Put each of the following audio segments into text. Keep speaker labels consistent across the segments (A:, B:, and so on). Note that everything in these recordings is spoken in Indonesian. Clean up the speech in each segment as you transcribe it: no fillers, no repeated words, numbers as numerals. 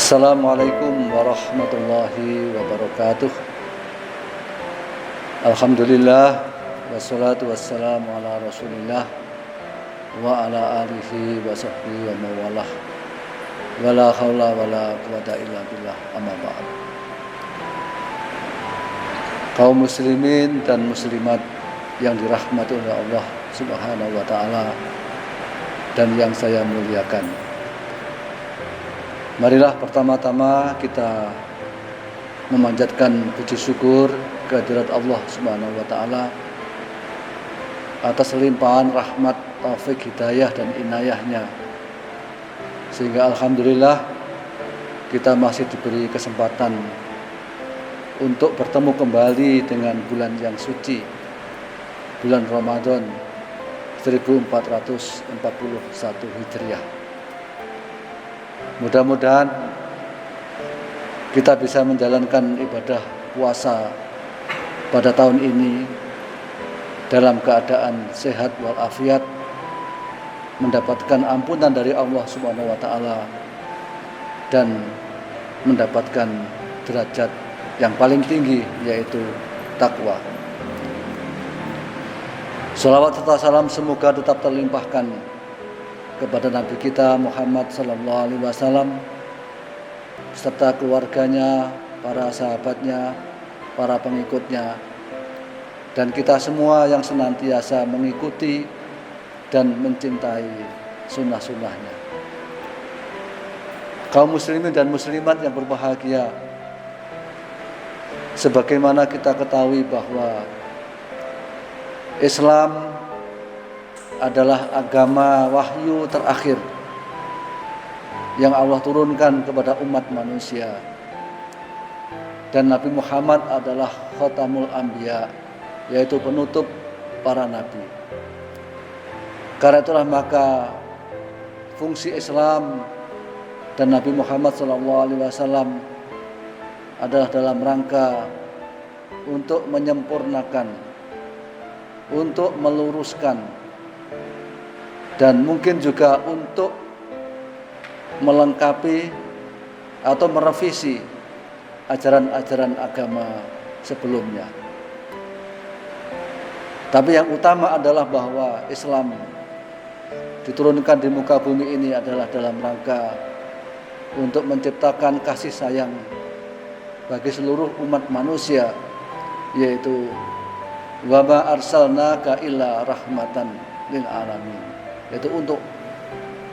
A: Assalamualaikum warahmatullahi wabarakatuh. Alhamdulillah wassalatu wassalamu ala Rasulillah wa ala alihi wa sahbihi wa mawalah. Wala haula wala quwata illa billah, amma ba'd. Kaum muslimin dan muslimat yang dirahmati oleh Allah Subhanahu wa taala dan yang saya muliakan. Marilah pertama-tama kita memanjatkan puji syukur kehadirat Allah Subhanahu wa taala atas limpahan rahmat, taufik, hidayah dan inayahnya, sehingga alhamdulillah kita masih diberi kesempatan untuk bertemu kembali dengan bulan yang suci, bulan Ramadan 1441 Hijriah. Mudah-mudahan kita bisa menjalankan ibadah puasa pada tahun ini dalam keadaan sehat walafiat, mendapatkan ampunan dari Allah Subhanahu wa taala dan mendapatkan derajat yang paling tinggi, yaitu takwa. Shalawat serta salam semoga tetap terlimpahkan kepada Nabi kita Muhammad sallallahu alaihi wasallam serta keluarganya, para sahabatnya, para pengikutnya, dan kita semua yang senantiasa mengikuti dan mencintai sunnah-sunnahnya. Kaum muslimin dan muslimat yang berbahagia, sebagaimana kita ketahui bahwa Islam adalah agama wahyu terakhir yang Allah turunkan kepada umat manusia, dan Nabi Muhammad adalah khatamul anbiya, yaitu penutup para nabi. Karena itulah maka fungsi Islam dan Nabi Muhammad SAW adalah dalam rangka untuk menyempurnakan, untuk meluruskan, dan mungkin juga untuk melengkapi atau merevisi ajaran-ajaran agama sebelumnya. Tapi yang utama adalah bahwa Islam diturunkan di muka bumi ini adalah dalam rangka untuk menciptakan kasih sayang bagi seluruh umat manusia, yaitu wa ma arsalnaka illa rahmatan lil alamin, yaitu untuk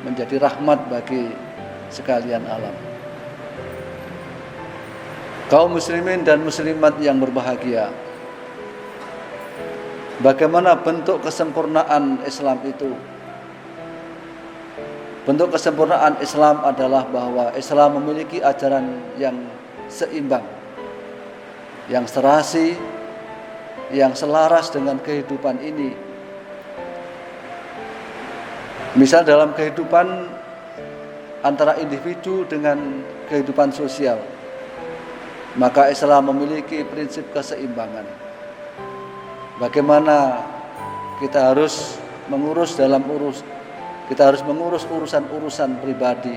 A: menjadi rahmat bagi sekalian alam. Kaum muslimin dan muslimat yang berbahagia, bagaimana bentuk kesempurnaan Islam itu? Bentuk kesempurnaan Islam adalah bahwa Islam memiliki ajaran yang seimbang, yang serasi, yang selaras dengan kehidupan ini. Misal dalam kehidupan antara individu dengan kehidupan sosial, maka Islam memiliki prinsip keseimbangan. Bagaimana kita harus mengurus urusan-urusan pribadi,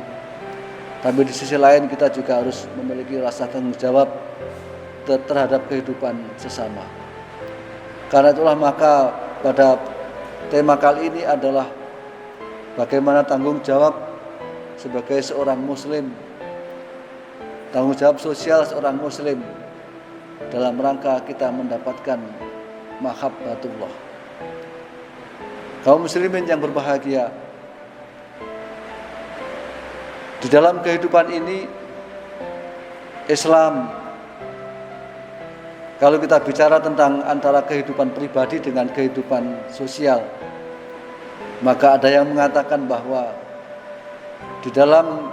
A: tapi di sisi lain kita juga harus memiliki rasa tanggung jawab terhadap kehidupan sesama. Karena itulah maka pada tema kali ini adalah bagaimana tanggung jawab sebagai seorang muslim, tanggung jawab sosial seorang muslim dalam rangka kita mendapatkan mahabbatullah. Kaum muslimin yang berbahagia, di dalam kehidupan ini Islam, kalau kita bicara tentang antara kehidupan pribadi dengan kehidupan sosial, maka ada yang mengatakan bahwa di dalam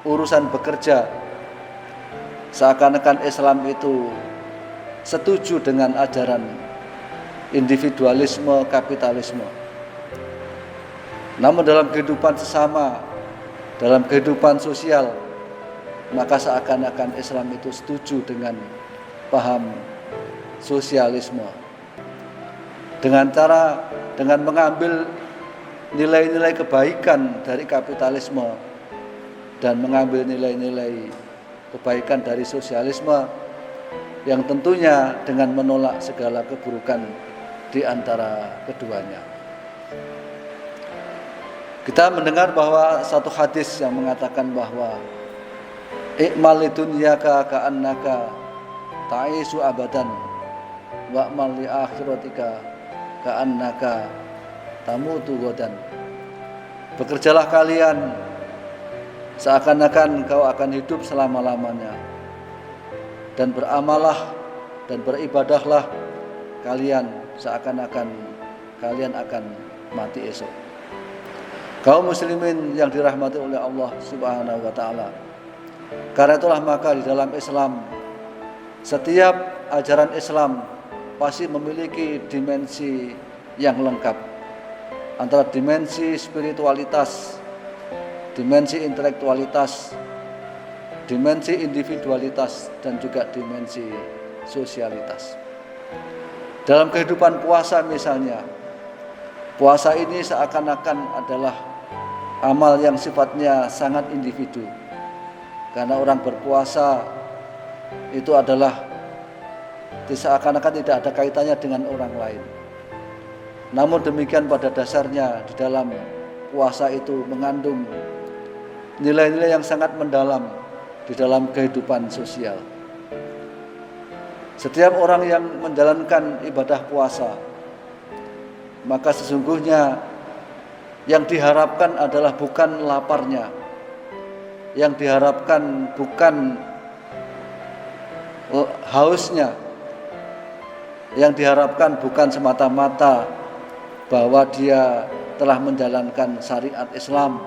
A: urusan bekerja, seakan-akan Islam itu setuju dengan ajaran individualisme, kapitalisme. Namun dalam kehidupan sesama, dalam kehidupan sosial, maka seakan-akan Islam itu setuju dengan paham sosialisme, dengan mengambil nilai-nilai kebaikan dari kapitalisme dan mengambil nilai-nilai kebaikan dari sosialisme yang tentunya dengan menolak segala keburukan di antara keduanya. Kita mendengar bahwa satu hadis yang mengatakan bahwa i'mal lidunyaka ka'annaka ta'isu abadan wa'mal li akhiratika ka'annaka tamutu ghadan. Bekerjalah kalian seakan-akan kau akan hidup selama-lamanya, dan beramalah dan beribadahlah kalian seakan-akan kalian akan mati esok. Kaum muslimin yang dirahmati oleh Allah Subhanahu wa taala. Karena itulah maka di dalam Islam, setiap ajaran Islam pasti memiliki dimensi yang lengkap, antara dimensi spiritualitas, dimensi intelektualitas, dimensi individualitas, dan juga dimensi sosialitas. Dalam kehidupan puasa misalnya, puasa ini seakan-akan adalah amal yang sifatnya sangat individu, karena orang berpuasa itu adalah seakan-akan tidak ada kaitannya dengan orang lain. Namun demikian pada dasarnya di dalam puasa itu mengandung nilai-nilai yang sangat mendalam di dalam kehidupan sosial. Setiap orang yang menjalankan ibadah puasa, maka sesungguhnya yang diharapkan adalah bukan laparnya, yang diharapkan bukan hausnya, yang diharapkan bukan semata-mata bahwa dia telah menjalankan syariat Islam,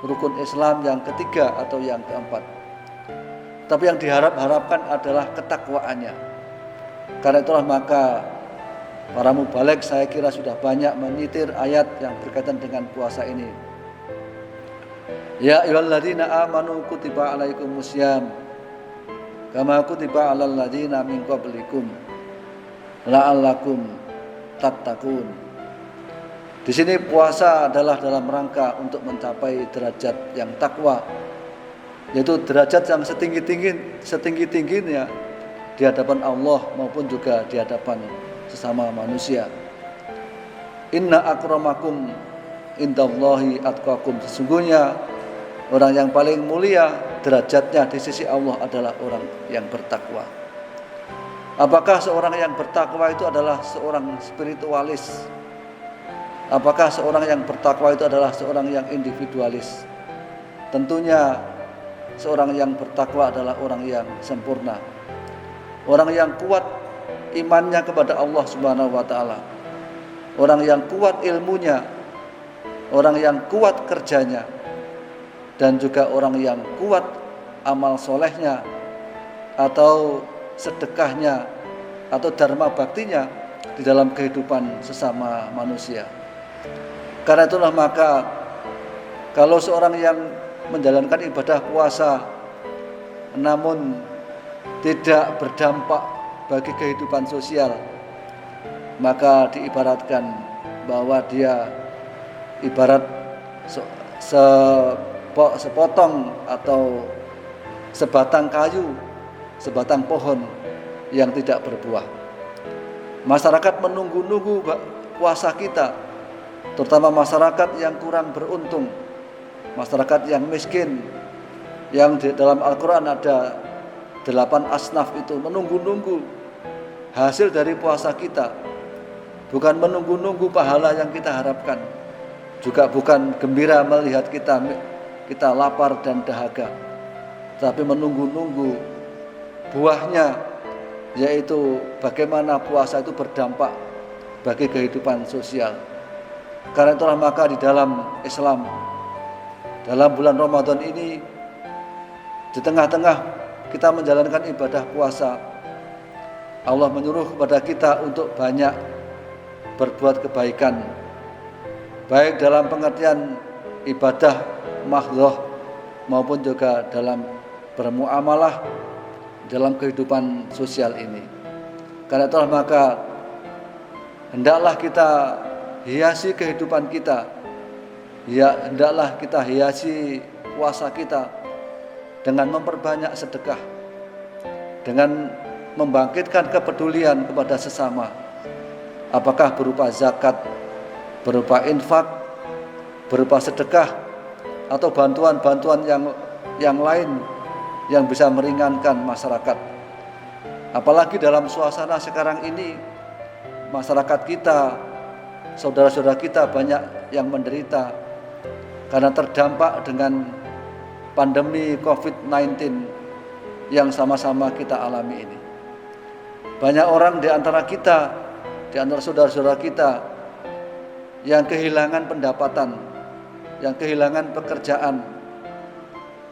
A: rukun Islam yang ketiga atau yang keempat, tapi yang diharapkan adalah ketakwaannya. Karena itulah maka para mubaligh saya kira sudah banyak menyitir ayat yang berkaitan dengan puasa ini. Ya ayyuhalladzina amanu kutiba alaikumusiyam kama kutiba alal ladzina min qablikum la'allakum tattaqun. Di sini puasa adalah dalam rangka untuk mencapai derajat yang takwa, yaitu derajat yang setinggi-tingginya di hadapan Allah maupun juga di hadapan sesama manusia. Inna akramakum indallahi atqakum. Sesungguhnya orang yang paling mulia derajatnya di sisi Allah adalah orang yang bertakwa. Apakah seorang yang bertakwa itu adalah seorang spiritualis? Apakah seorang yang bertakwa itu adalah seorang yang individualis? Tentunya seorang yang bertakwa adalah orang yang sempurna, orang yang kuat imannya kepada Allah Subhanahu wa taala, orang yang kuat ilmunya, orang yang kuat kerjanya, dan juga orang yang kuat amal solehnya atau sedekahnya atau dharma baktinya di dalam kehidupan sesama manusia. Karena itulah maka kalau seorang yang menjalankan ibadah puasa namun tidak berdampak bagi kehidupan sosial, maka diibaratkan bahwa dia ibarat sepotong atau sebatang kayu, sebatang pohon yang tidak berbuah. Masyarakat menunggu-nunggu puasa kita, terutama masyarakat yang kurang beruntung, masyarakat yang miskin, yang di dalam Al-Quran ada 8 asnaf itu menunggu-nunggu hasil dari puasa kita, bukan menunggu-nunggu pahala yang kita harapkan, juga bukan gembira melihat kita lapar dan dahaga, tapi menunggu-nunggu buahnya, yaitu bagaimana puasa itu berdampak bagi kehidupan sosial. Karena itulah maka di dalam Islam, dalam bulan Ramadan ini, di tengah-tengah kita menjalankan ibadah puasa, Allah menyuruh kepada kita untuk banyak berbuat kebaikan, baik dalam pengertian ibadah mahdhah maupun juga dalam bermuamalah dalam kehidupan sosial ini. Karena itulah maka hendaklah kita hiasi kehidupan kita, ya hendaklah kita hiasi puasa kita dengan memperbanyak sedekah, dengan membangkitkan kepedulian kepada sesama, apakah berupa zakat, berupa infak, berupa sedekah, atau bantuan-bantuan yang lain yang bisa meringankan masyarakat. Apalagi dalam suasana sekarang ini, masyarakat kita, saudara-saudara kita banyak yang menderita karena terdampak dengan pandemi COVID-19 yang sama-sama kita alami ini. Banyak orang di antara kita, di antara saudara-saudara kita yang kehilangan pendapatan, yang kehilangan pekerjaan,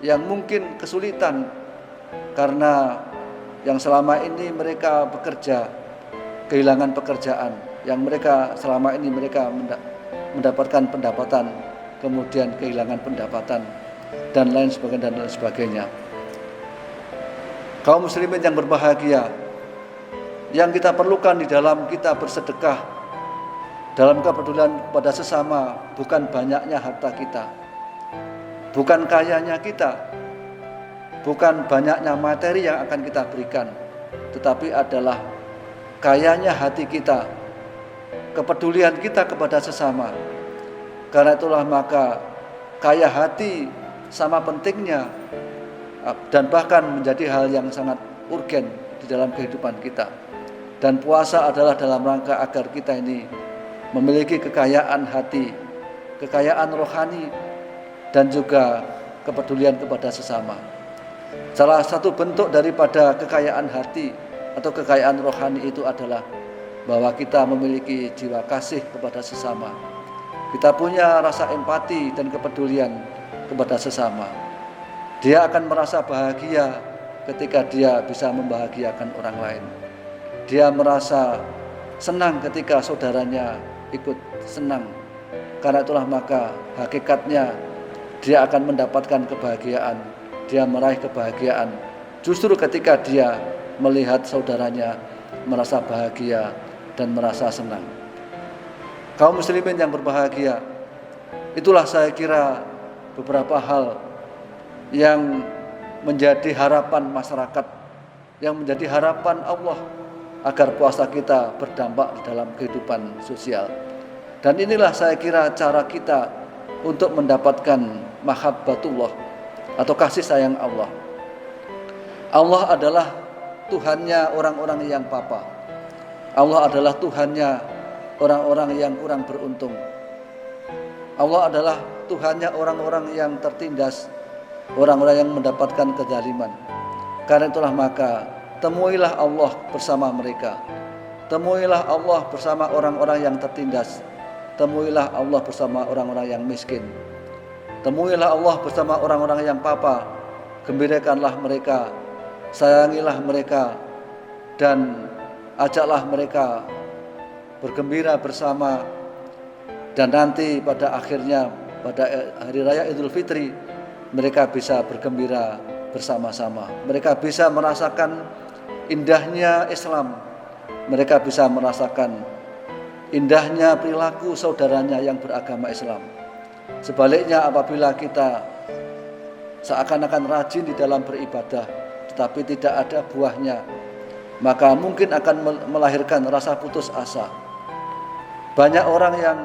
A: yang mungkin kesulitan karena yang selama ini mereka bekerja, kehilangan pekerjaan, yang mereka selama ini mereka mendapatkan pendapatan, kemudian kehilangan pendapatan, dan lain sebagainya. Kaum muslimin yang berbahagia, yang kita perlukan di dalam kita bersedekah, dalam kepedulian kepada sesama, bukan banyaknya harta kita, bukan kayanya kita, bukan banyaknya materi yang akan kita berikan, tetapi adalah kayanya hati kita, kepedulian kita kepada sesama. Karena itulah maka kaya hati sama pentingnya dan bahkan menjadi hal yang sangat urgen di dalam kehidupan kita. Dan puasa adalah dalam rangka agar kita ini memiliki kekayaan hati, kekayaan rohani, dan juga kepedulian kepada sesama. Salah satu bentuk daripada kekayaan hati atau kekayaan rohani itu adalah bahwa kita memiliki jiwa kasih kepada sesama. Kita punya rasa empati dan kepedulian kepada sesama. Dia akan merasa bahagia ketika dia bisa membahagiakan orang lain. Dia merasa senang ketika saudaranya ikut senang. Karena itulah maka hakikatnya dia akan mendapatkan kebahagiaan. Dia meraih kebahagiaan justru ketika dia melihat saudaranya merasa bahagia dan merasa senang. Kaum muslimin yang berbahagia, itulah saya kira beberapa hal yang menjadi harapan masyarakat, yang menjadi harapan Allah agar puasa kita berdampak di dalam kehidupan sosial. Dan inilah saya kira cara kita untuk mendapatkan mahabbatullah atau kasih sayang Allah. Allah adalah Tuhannya orang-orang yang papa. Allah adalah Tuhannya orang-orang yang kurang beruntung. Allah adalah Tuhannya orang-orang yang tertindas, orang-orang yang mendapatkan kezaliman. Karena itulah maka temuilah Allah bersama mereka. Temuilah Allah bersama orang-orang yang tertindas. Temuilah Allah bersama orang-orang yang miskin. Temuilah Allah bersama orang-orang yang papa. Gembirakanlah mereka, sayangilah mereka, dan ajaklah mereka bergembira bersama. Dan nanti pada akhirnya pada hari raya Idul Fitri mereka bisa bergembira bersama-sama. Mereka bisa merasakan indahnya Islam. Mereka bisa merasakan indahnya perilaku saudaranya yang beragama Islam. Sebaliknya apabila kita seakan-akan rajin di dalam beribadah tetapi tidak ada buahnya, maka mungkin akan melahirkan rasa putus asa. Banyak orang yang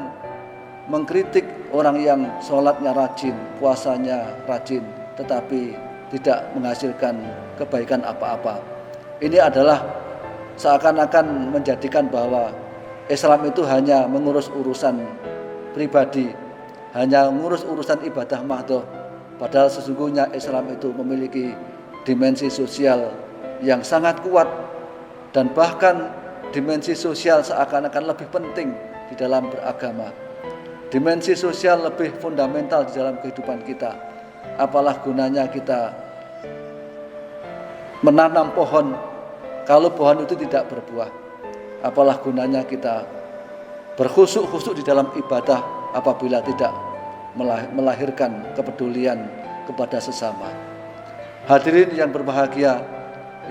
A: mengkritik orang yang sholatnya rajin, puasanya rajin, tetapi tidak menghasilkan kebaikan apa-apa. Ini adalah seakan-akan menjadikan bahwa Islam itu hanya mengurus urusan pribadi, hanya mengurus urusan ibadah mahdoh. Padahal sesungguhnya Islam itu memiliki dimensi sosial yang sangat kuat, dan bahkan dimensi sosial seakan-akan lebih penting di dalam beragama. Dimensi sosial lebih fundamental di dalam kehidupan kita. Apalah gunanya kita menanam pohon kalau pohon itu tidak berbuah? Apalah gunanya kita berkhusuk-khusuk di dalam ibadah apabila tidak melahirkan kepedulian kepada sesama. Hadirin yang berbahagia,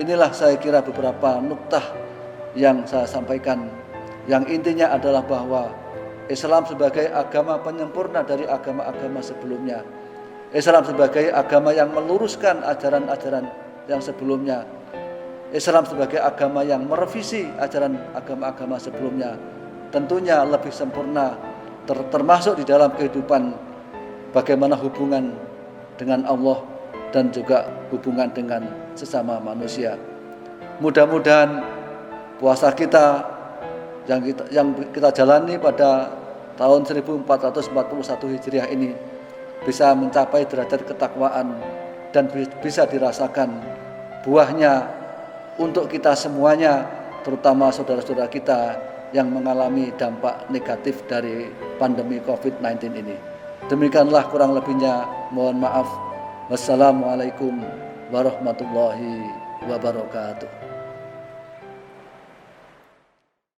A: inilah saya kira beberapa nuktah yang saya sampaikan, yang intinya adalah bahwa Islam sebagai agama penyempurna dari agama-agama sebelumnya. Islam sebagai agama yang meluruskan ajaran-ajaran yang sebelumnya. Islam sebagai agama yang merevisi ajaran agama-agama sebelumnya. Tentunya lebih sempurna, termasuk di dalam kehidupan bagaimana hubungan dengan Allah dan juga hubungan dengan sesama manusia. Mudah-mudahan puasa kita yang kita jalani pada tahun 1441 Hijriah ini bisa mencapai derajat ketakwaan dan bisa dirasakan buahnya untuk kita semuanya, terutama saudara-saudara kita yang mengalami dampak negatif dari pandemi COVID-19 ini. Demikianlah kurang lebihnya, mohon maaf. Wassalamualaikum warahmatullahi wabarakatuh.